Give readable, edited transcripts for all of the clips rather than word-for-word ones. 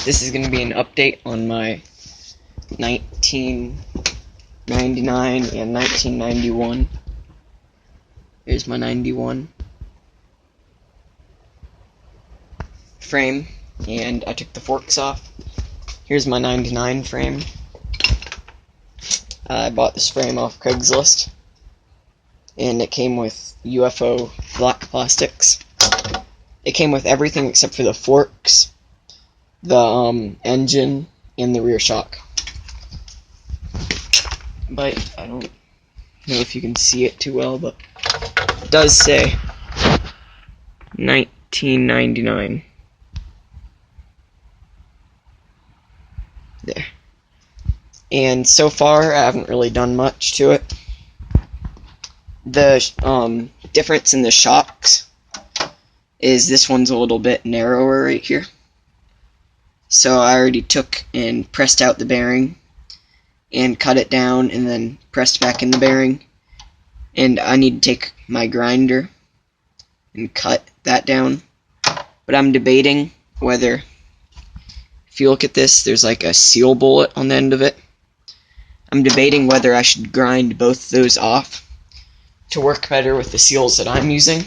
This is going to be an update on my 1999 and 1991. Here's my 91 frame, and I took the forks off. Here's my 99 frame. I bought this frame off Craigslist, and it came with UFO black plastics. It came with everything except for the forks, the engine, and the rear shock. But I don't know if you can see it too well, but it does say 1999. There. And so far, I haven't really done much to it. The difference in the shocks is this one's a little bit narrower right here. So I already took and pressed out the bearing and cut it down and then pressed back in the bearing. And I need to take my grinder and cut that down. But I'm debating whether, if you look at this, there's like a seal bullet on the end of it. I'm debating whether I should grind both those off to work better with the seals that I'm using,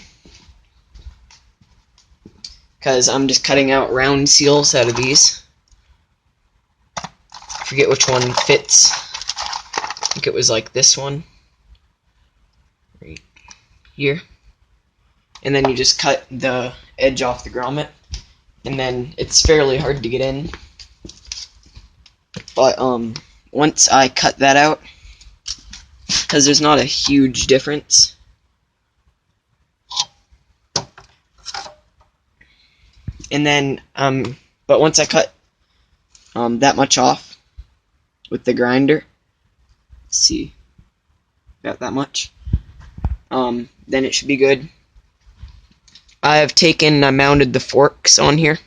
because I'm just cutting out round seals out of these. I forget which one fits. I think it was like this one right here, and then you just cut the edge off the grommet, and then it's fairly hard to get in. But once I cut that out, because there's not a huge difference, and then but once I cut that much off with the grinder, let's see, about that much, then it should be good. I have taken, I mounted the forks on here.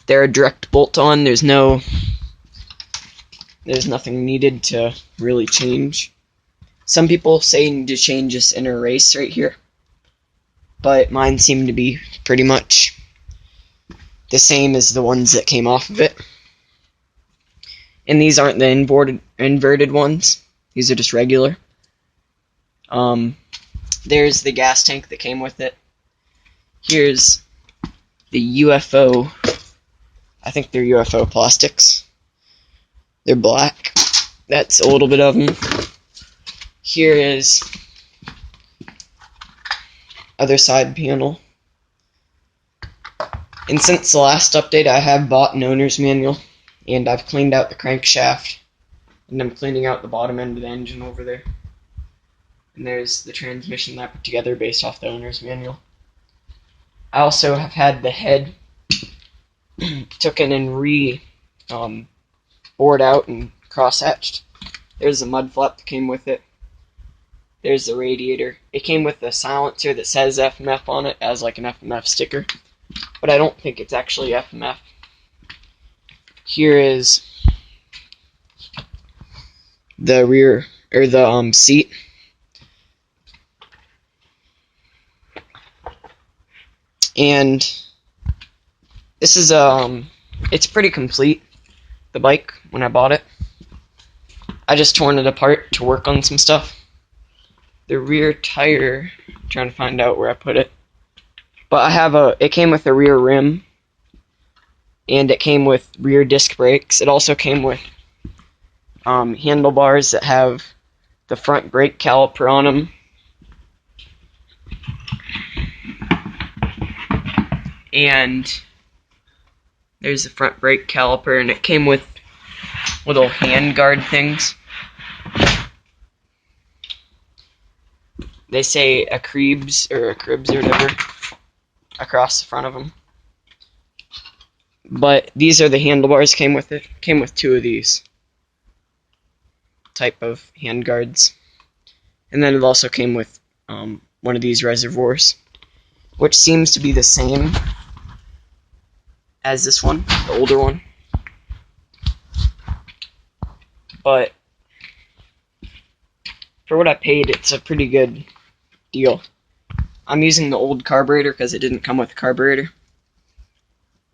They're a direct bolt on. There's nothing needed to really change. Some people say you need to change this inner race right here, but mine seem to be pretty much the same as the ones that came off of it. And these aren't the inverted ones. These are just regular. There's the gas tank that came with it. Here's the UFO. I think they're UFO plastics. They're black. That's a little bit of them. Here is other side panel. And since the last update, I have bought an owner's manual, and I've cleaned out the crankshaft, and I'm cleaning out the bottom end of the engine over there. And there's the transmission that I put together based off the owner's manual. I also have had the head taken and bored out and cross-hatched. There's the mud flap that came with it. There's the radiator. It came with a silencer that says FMF on it as like an FMF sticker, but I don't think it's actually FMF. Here is the rear, or the seat. And this is it's pretty complete, the bike, when I bought it. I just torn it apart to work on some stuff. The rear tire, I'm trying to find out where I put it. But I have it came with a rear rim, and it came with rear disc brakes. It also came with handlebars that have the front brake caliper on them. And there's the front brake caliper, and it came with little hand guard things. They say a Cribs or whatever across the front of them. But these are the handlebars came with it. Came with two of these type of hand guards. And then it also came with one of these reservoirs, which seems to be the same as this one, the older one. But for what I paid, it's a pretty good deal. I'm using the old carburetor because it didn't come with a carburetor.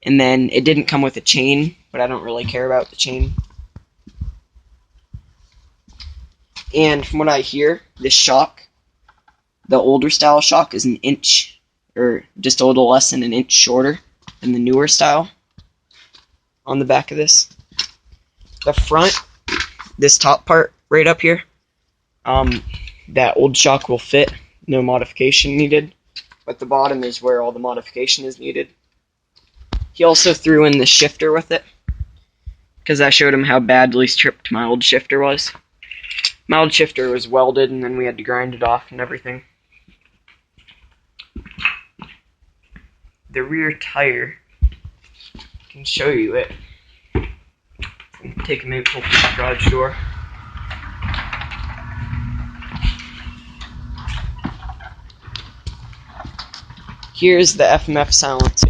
And then it didn't come with a chain, but I don't really care about the chain. And from what I hear, this shock, the older style shock, is an inch, or just a little less than an inch shorter than the newer style on the back of this. The front, this top part right up here, that old shock will fit, no modification needed, but the bottom is where all the modification is needed. He also threw in the shifter with it, because I showed him how badly stripped my old shifter was. My old shifter was welded, and then we had to grind it off and everything. The rear tire, I can show you it. Take a minute to open the garage door. Here's the FMF silencer.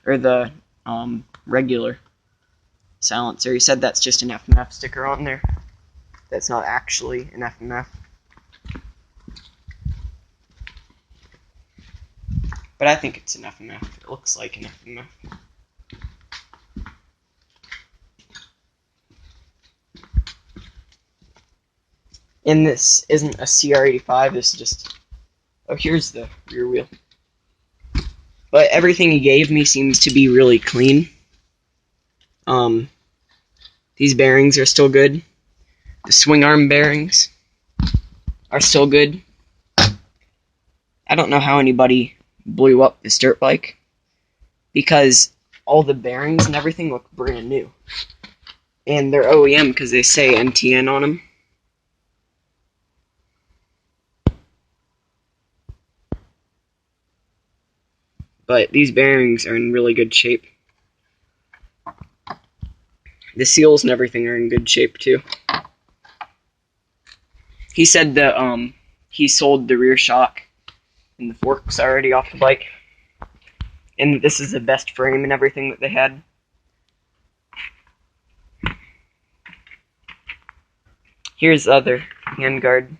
Or the regular silencer. He said that's just an FMF sticker on there. That's not actually an FMF. But I think it's an FMF. It looks like an FMF. And this isn't a Cr85, this is just... Oh, here's the rear wheel. But everything he gave me seems to be really clean. These bearings are still good. The swing arm bearings are still good. I don't know how anybody blew up this dirt bike, because all the bearings and everything look brand new. And they're OEM because they say NTN on them. But these bearings are in really good shape. The seals and everything are in good shape too. He said that he sold the rear shock and the forks already off the bike. And this is the best frame and everything that they had. Here's the other handguard.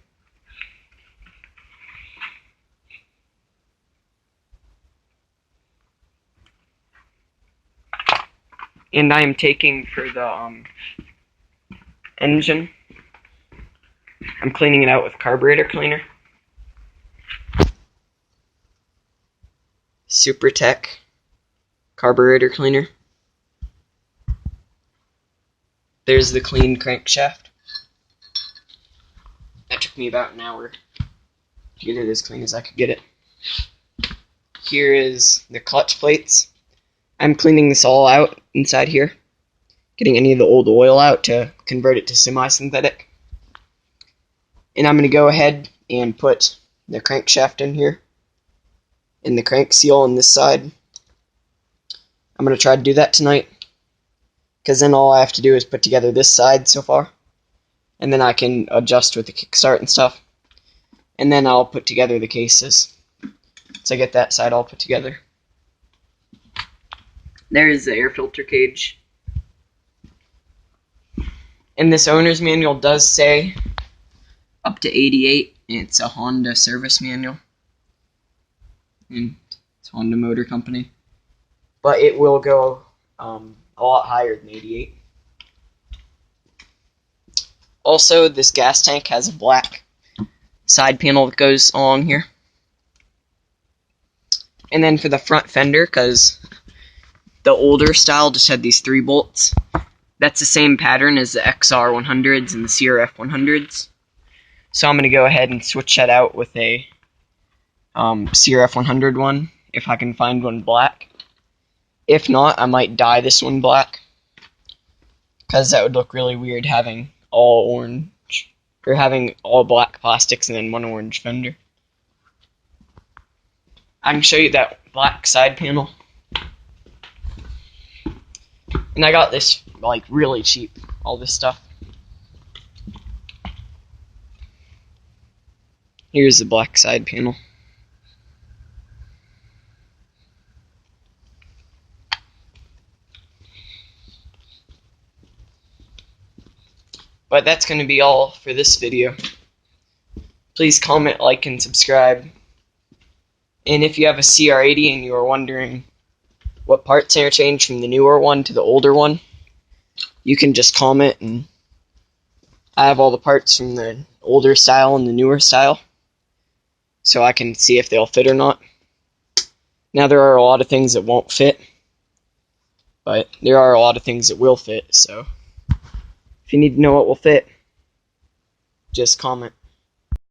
And I am taking for the engine, I'm cleaning it out with carburetor cleaner. SuperTech carburetor cleaner. There's the clean crankshaft. That took me about an hour to get it as clean as I could get it. Here is the clutch plates. I'm cleaning this all out inside here, getting any of the old oil out to convert it to semi-synthetic. And I'm going to go ahead and put the crankshaft in here, and the crank seal on this side. I'm going to try to do that tonight, because then all I have to do is put together this side so far, and then I can adjust with the kickstart and stuff, and then I'll put together the cases. So I get that side all put together. There is the air filter cage. And this owner's manual does say up to 88, and it's a Honda service manual. And it's Honda Motor Company. But it will go a lot higher than 88. Also, this gas tank has a black side panel that goes along here. And then for the front fender, because the older style just had these 3 bolts. That's the same pattern as the XR100s and the CRF100s. So I'm going to go ahead and switch that out with a CRF100 one, if I can find one black. If not, I might dye this one black, because that would look really weird having all orange, or having all black plastics and then one orange fender. I can show you that black side panel. And I got this, like, really cheap, all this stuff. Here's the black side panel. But that's going to be all for this video. Please comment, like, and subscribe. And if you have a Cr80 and you are wondering what parts are changed from the newer one to the older one, you can just comment, and I have all the parts from the older style and the newer style, so I can see if they'll fit or not. Now, there are a lot of things that won't fit, but there are a lot of things that will fit, so if you need to know what will fit, just comment.